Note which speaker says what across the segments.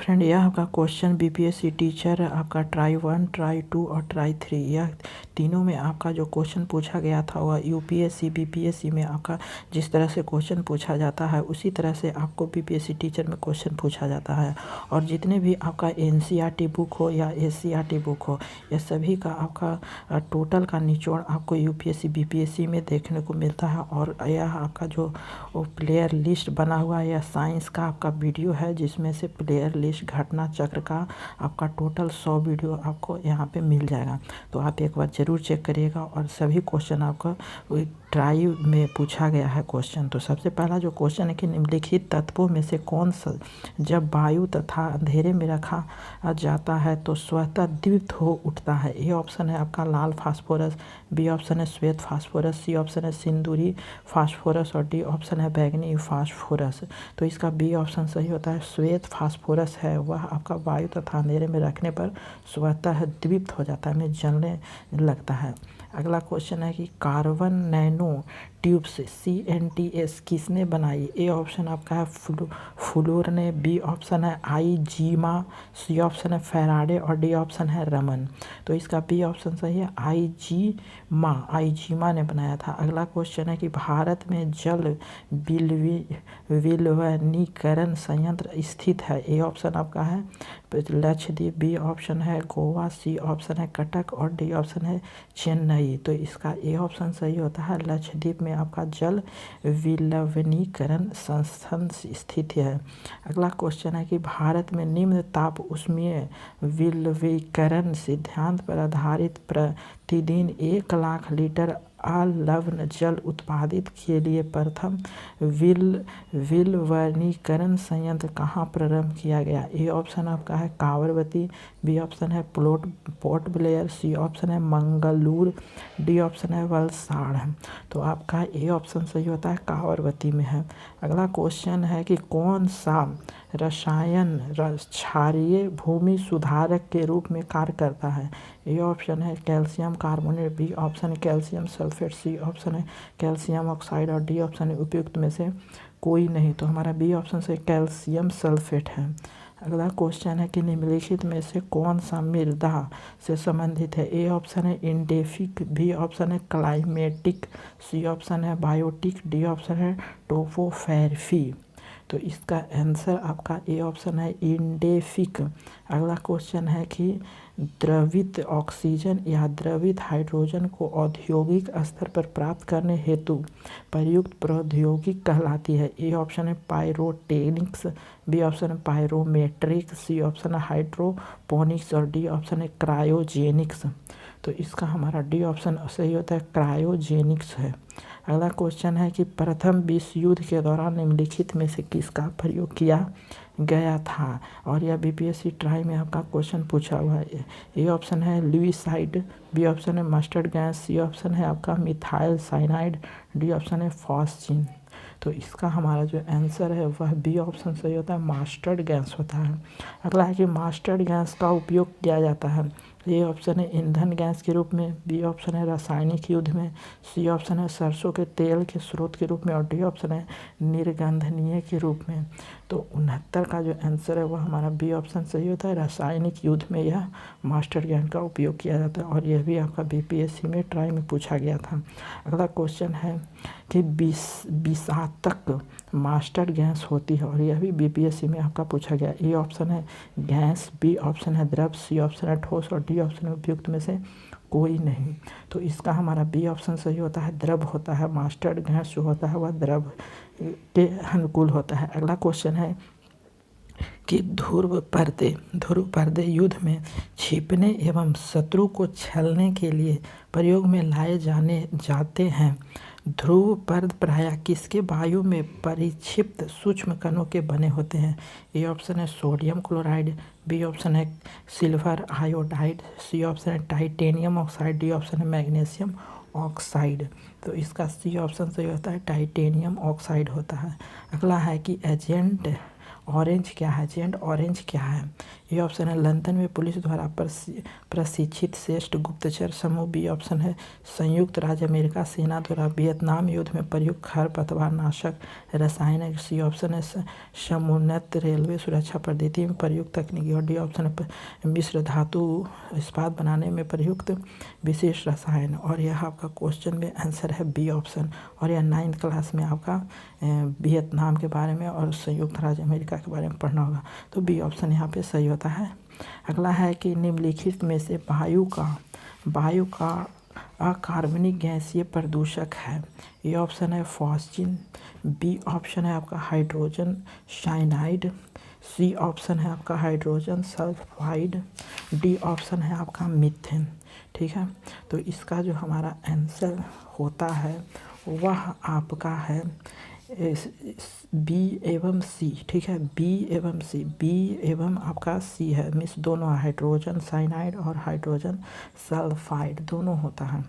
Speaker 1: Friend, यह आपका question BPSC teacher आपका ट्राई 1, ट्राई 2 और ट्राई 3 यह तीनों में आपका जो क्वेश्चन पूछा गया था वह यूपीएससी बीपीएससी में आपका जिस तरह से क्वेश्चन पूछा जाता है उसी तरह से आपको बीपीएससी टीचर में क्वेश्चन पूछा जाता है। और जितने भी आपका एनसीईआरटी बुक हो या एससीईआरटी बुक हो, यह सभी का आपका टोटल का निचोड़ आपको यूपीएससी बीपीएससी में देखने को मिलता है। और यह आपका जो प्लेयर लिस्ट बना हुआ है यह साइंस का आपका वीडियो है, जिसमें से प्लेयर लिस्ट घटना चक्र का आपका टोटल 100 वीडियो आपको यहाँ पे मिल जाएगा। तो आप एक बार ज़रूर चेक करिएगा। और सभी क्वेश्चन आपका ट्राई में पूछा गया है क्वेश्चन। तो सबसे पहला जो क्वेश्चन है कि निम्नलिखित तत्वों में से कौन सा जब वायु तथा अंधेरे में रखा जाता है तो स्वतः दीप्त हो उठता है। ए ऑप्शन है आपका लाल फास्फोरस, बी ऑप्शन है श्वेत फास्फोरस, सी ऑप्शन है सिंदूरी फास्फोरस और डी ऑप्शन है बैंगनी फास्फोरस। तो इसका बी ऑप्शन सही होता है। श्वेत फास्फोरस है वह आपका वायु तथा अंधेरे में रखने पर स्वतः दीप्त हो जाता है, में जलने लगता है। अगला क्वेश्चन है कि कार्बन नैनो ट्यूब्स CNTS किसने बनाई। ए ऑप्शन आपका है फ्लोर ने, बी ऑप्शन है आईजीमा, सी ऑप्शन है फैराडे और डी ऑप्शन है रमन। तो इसका बी ऑप्शन सही है, आईजीमा ने बनाया था। अगला क्वेश्चन है कि भारत में जल विलवनीकरण संयंत्र स्थित है। ए ऑप्शन आपका है लक्षद्वीप, बी ऑप्शन है गोवा, सी ऑप्शन है कटक और डी ऑप्शन है चेन्नई। तो इसका ए ऑप्शन सही होता है, लक्षद्वीप में आपका जल विलवनीकरण संस्थान स्थित है। अगला क्वेश्चन है कि भारत में निम्न ताप ऊष्मीय विलवनीकरण सिद्धांत पर आधारित प्रतिदिन 1 लाख लीटर अलवण जल उत्पादित के लिए प्रथम विलवनीकरण संयंत्र कहाँ प्रारंभ किया गया। ए ऑप्शन आपका है कावरवती, बी ऑप्शन है पोर्ट ब्लेयर, सी ऑप्शन है मंगलूर, डी ऑप्शन है वलसाड़। तो आपका ए ऑप्शन सही होता है कावरवती में है। अगला क्वेश्चन है कि कौन सा रसायन क्षारीय भूमि सुधारक के रूप में कार्य करता है। ए ऑप्शन है कैल्शियम कार्बोनेट, बी ऑप्शन है कैल्शियम सल्फेट, सी ऑप्शन है कैल्शियम ऑक्साइड और डी ऑप्शन है उपयुक्त में से कोई नहीं। तो हमारा बी ऑप्शन से कैल्शियम सल्फेट है। अगला क्वेश्चन है कि निम्नलिखित में से कौन सा मृदा से संबंधित है। ए ऑप्शन है इंडेफिक, बी ऑप्शन है क्लाइमेटिक, सी ऑप्शन है बायोटिक, डी ऑप्शन है टोपोफेरफी। तो इसका आंसर आपका ए ऑप्शन है इंडेफिक। अगला क्वेश्चन है कि द्रवित ऑक्सीजन या द्रवित हाइड्रोजन को औद्योगिक स्तर पर प्राप्त करने हेतु प्रयुक्त प्रौद्योगिकी कहलाती है। ए ऑप्शन है पायरोटेक्निक्स, बी ऑप्शन है पायरोमेट्रिक, सी ऑप्शन है हाइड्रोपोनिक्स और डी ऑप्शन है क्रायोजेनिक्स। तो इसका हमारा डी ऑप्शन सही होता है, क्रायोजेनिक्स है। अगला क्वेश्चन है कि प्रथम विश्व युद्ध के दौरान निम्नलिखित में से किसका प्रयोग किया गया था। और यह बीपीएससी ट्राई में आपका क्वेश्चन पूछा हुआ है। ए ऑप्शन है लुइसाइड, बी ऑप्शन है मस्टर्ड गैस, सी ऑप्शन है आपका मिथाइल साइनाइड, डी ऑप्शन है फॉस्चिन। तो इसका हमारा जो आंसर है वह बी ऑप्शन सही होता है, मस्टर्ड गैस होता है। अगला है कि मस्टर्ड गैस का उपयोग किया जाता है। ए ऑप्शन है ईंधन गैस के रूप में, बी ऑप्शन है रासायनिक युद्ध में, सी ऑप्शन है सरसों के तेल के स्रोत के रूप में और डी ऑप्शन है निर्गंधनीय के रूप में। तो 69 का जो आंसर है वह हमारा बी ऑप्शन सही होता है, रासायनिक युद्ध में यह मस्टर्ड गैस का उपयोग किया जाता है। और यह भी आपका बीपीएससी में ट्राई में पूछा गया था। अगला क्वेश्चन है कि विषातक मस्टर्ड गैस होती है और यह भी बीपीएससी में आपका पूछा गया। ए ऑप्शन है गैस, बी ऑप्शन है द्रव, सी ऑप्शन है ठोस और डी ऑप्शन है उपयुक्त में से कोई नहीं। तो इसका हमारा बी ऑप्शन सही होता है, द्रव होता है। मस्टर्ड गैस जो होता है वह द्रव के अनुकूल होता है। अगला क्वेश्चन है कि ध्रुव पर्दे युद्ध में छिपने एवं शत्रु को छलने के लिए प्रयोग में लाए जाते हैं। ध्रुव पर्द प्रायः किसके वायु में परिक्षिप्त सूक्ष्म कणों के बने होते हैं। ए ऑप्शन है सोडियम क्लोराइड, बी ऑप्शन है सिल्वर आयोडाइड, सी ऑप्शन है टाइटेनियम ऑक्साइड, डी ऑप्शन है मैग्नीशियम ऑक्साइड। तो इसका सी ऑप्शन सही होता है, टाइटेनियम ऑक्साइड होता है। अगला है कि एजेंट ऑरेंज क्या है? एजेंट ऑरेंज क्या है? ए ऑप्शन है लंदन में पुलिस द्वारा प्रशिक्षित श्रेष्ठ गुप्तचर समूह। बी ऑप्शन है संयुक्त राज्य अमेरिका सेना द्वारा वियतनाम युद्ध में प्रयुक्त खरपतवार नाशक रसायन। सी ऑप्शन है समुन्नत रेलवे सुरक्षा पद्धति में प्रयुक्त तकनीकी। और डी ऑप्शन है मिश्र धातु इस्पात बनाने में प्रयुक्त विशेष रसायन। और यह आपका क्वेश्चन में आंसर है बी ऑप्शन। और यह 9th क्लास में आपका वियतनाम के बारे में और संयुक्त राज्य अमेरिका के बारे में पढ़ना होगा, तो बी ऑप्शन यहाँ पे सही होता है। अगला है कि निम्नलिखित में से वायु का अकार्बनिक गैसीय प्रदूषक है। ए ऑप्शन है फॉस्फिन। बी ऑप्शन है आपका हाइड्रोजन साइनाइड। सी ऑप्शन है आपका हाइड्रोजन सल्फाइड। डी ऑप्शन है आपका मीथेन। ठीक है, तो इसका जो हमारा आंसर होता है वह आपका है बी एवं सी। ठीक है, बी एवं सी, बी एवं आपका सी है, मीन्स दोनों हाइड्रोजन साइनाइड और हाइड्रोजन सल्फाइड दोनों होता है।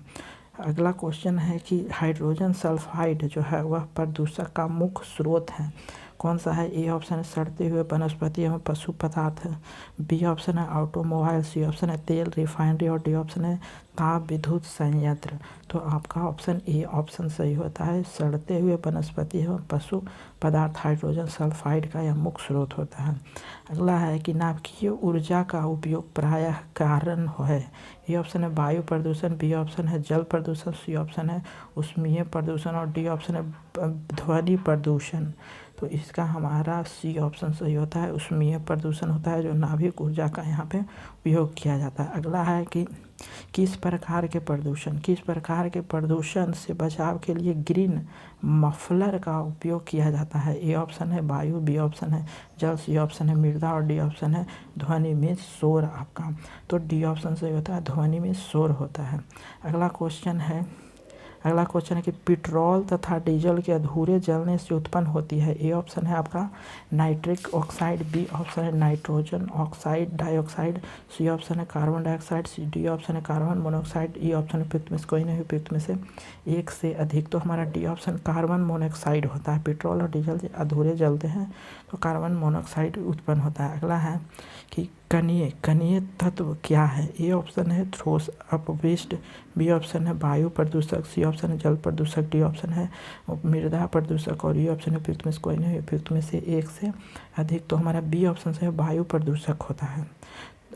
Speaker 1: अगला क्वेश्चन है कि हाइड्रोजन सल्फाइड जो है वह प्रदूषक का मुख्य स्रोत है, कौन सा है? ए ऑप्शन है सड़ते हुए वनस्पति एवं पशु पदार्थ। बी ऑप्शन है ऑटोमोबाइल। सी ऑप्शन है तेल रिफाइनरी। और डी ऑप्शन है ताप विद्युत संयंत्र। तो आपका ऑप्शन ए ऑप्शन सही होता है, सड़ते हुए वनस्पति एवं पशु पदार्थ हाइड्रोजन सल्फाइड का यह मुख्य स्रोत होता है। अगला है कि नाभिकीय ऊर्जा का उपयोग प्रायः कारण है। ए ऑप्शन है वायु प्रदूषण। बी ऑप्शन है जल प्रदूषण। सी ऑप्शन है ऊष्मीय प्रदूषण। और डी ऑप्शन है ध्वनि प्रदूषण। तो इसका हमारा सी ऑप्शन सही होता है, ऊष्मीय प्रदूषण होता है जो नाभिक ऊर्जा का यहाँ पे उपयोग किया जाता है। अगला है कि किस प्रकार के प्रदूषण से बचाव के लिए ग्रीन मफलर का उपयोग किया जाता है। ए ऑप्शन है वायु। बी ऑप्शन है जल। सी ऑप्शन है मृदा। और डी ऑप्शन है ध्वनि में शोर आपका। तो डी ऑप्शन सही होता है, ध्वनि में शोर होता है। अगला क्वेश्चन है कि पेट्रोल तथा डीजल के अधूरे जलने से उत्पन्न होती है। ए ऑप्शन है आपका नाइट्रिक ऑक्साइड। बी ऑप्शन है nitrogen oxide dioxide. C option है कार्बन डाइऑक्साइड। डी ऑप्शन है कार्बन मोनोऑक्साइड। ई ऑप्शन है उपयुक्त में से कोई नहीं, उपयुक्त में से एक से अधिक। तो हमारा डी ऑप्शन कार्बन मोनोऑक्साइड होता है। पेट्रोल और डीजल अधूरे जलते हैं तो कार्बन मोनोऑक्साइड उत्पन्न होता है। अगला है कि कणीय तत्व क्या है? ए ऑप्शन है ठोस अपविष्ट। बी ऑप्शन है वायु प्रदूषक। सी ऑप्शन है जल प्रदूषक। डी ऑप्शन है मृदा प्रदूषक। और ई ऑप्शन है उपयुक्त में से कोई नहीं, उपयुक्त में से एक से अधिक। तो हमारा बी ऑप्शन से वायु प्रदूषक होता है।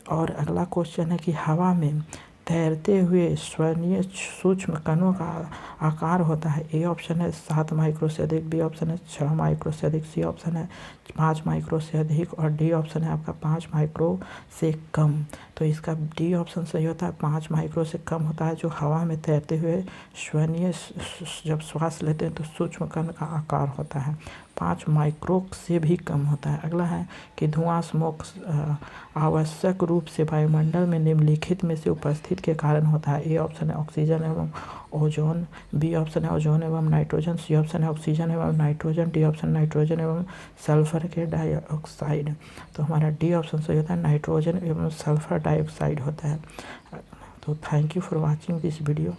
Speaker 1: और अगला क्वेश्चन है कि हवा में तैरते हुए स्वनीय सूक्ष्म कणों का आकार होता है। ए ऑप्शन है 7 माइक्रो से अधिक। बी ऑप्शन है 6 माइक्रो से अधिक। सी ऑप्शन है 5 माइक्रो से अधिक। और डी ऑप्शन है आपका 5 माइक्रो से कम। तो इसका डी ऑप्शन सही होता है, 5 माइक्रो से कम होता है, जो हवा में तैरते हुए स्वनीय जब श्वास लेते हैं तो सूक्ष्म कण का आकार होता है, 5 माइक्रो से भी कम होता है। अगला है कि धुआं स्मोक आवश्यक रूप से वायुमंडल में निम्नलिखित में से उपस्थित के कारण होता है। ए ऑप्शन है ऑक्सीजन एवं ओजोन। बी ऑप्शन है ओजोन एवं नाइट्रोजन। सी ऑप्शन है ऑक्सीजन एवं नाइट्रोजन। डी ऑप्शन नाइट्रोजन एवं सल्फर के डाइऑक्साइड। तो हमारा डी ऑप्शन सही होता है, नाइट्रोजन एवं सल्फर डाइऑक्साइड होता है। तो thank you for watching this video.